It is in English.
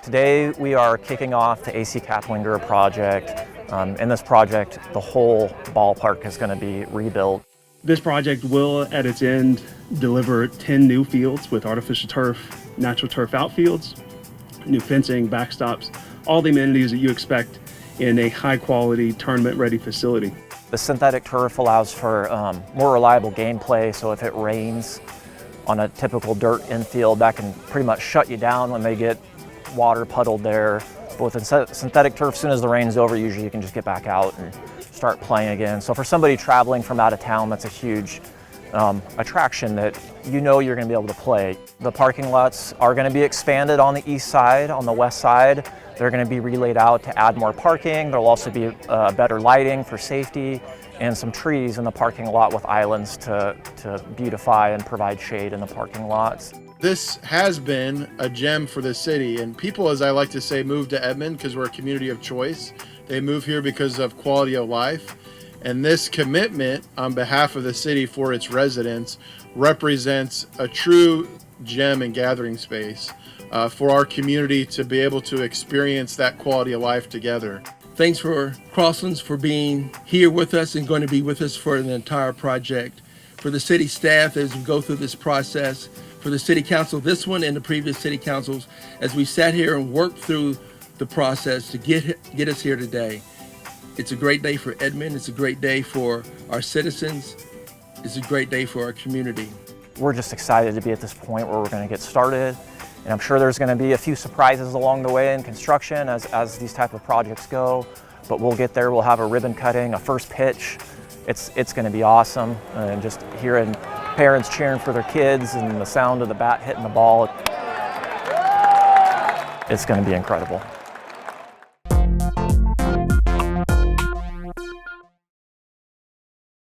Today we are kicking off the AC Caplinger project. In this project, the whole ballpark is going to be rebuilt. This project will, at its end, deliver 10 new fields with artificial turf, natural turf outfields, new fencing, backstops, all the amenities that you expect in a high-quality, tournament-ready facility. The synthetic turf allows for more reliable gameplay, so if it rains on a typical dirt infield, that can pretty much shut you down when they get water puddled there. But with synthetic turf, as soon as the rain's over, usually you can just get back out and start playing again. So for somebody traveling from out of town, that's a huge attraction that you know you're going to be able to play. The parking lots are going to be expanded on the east side. On the west side, they're going to be relayed out to add more parking. There'll also be better lighting for safety and some trees in the parking lot with islands to beautify and provide shade in the parking lots. This has been a gem for the city, and people, as I like to say, move to Edmond because we're a community of choice. They move here because of quality of life, and this commitment on behalf of the city for its residents represents a true gem and gathering space for our community to be able to experience that quality of life together. Thanks for Crosslands for being here with us and going to be with us for the entire project. For the city staff as we go through this process, for the city council, this one and the previous city councils, as we sat here and worked through the process to get us here today. It's a great day for Edmond. It's a great day for our citizens. It's a great day for our community. We're just excited to be at this point where we're going to get started. And I'm sure there's going to be a few surprises along the way in construction as these type of projects go. But we'll get there. We'll have a ribbon cutting, a first pitch. It's going to be awesome. And just hearing parents cheering for their kids and the sound of the bat hitting the ball, it's going to be incredible.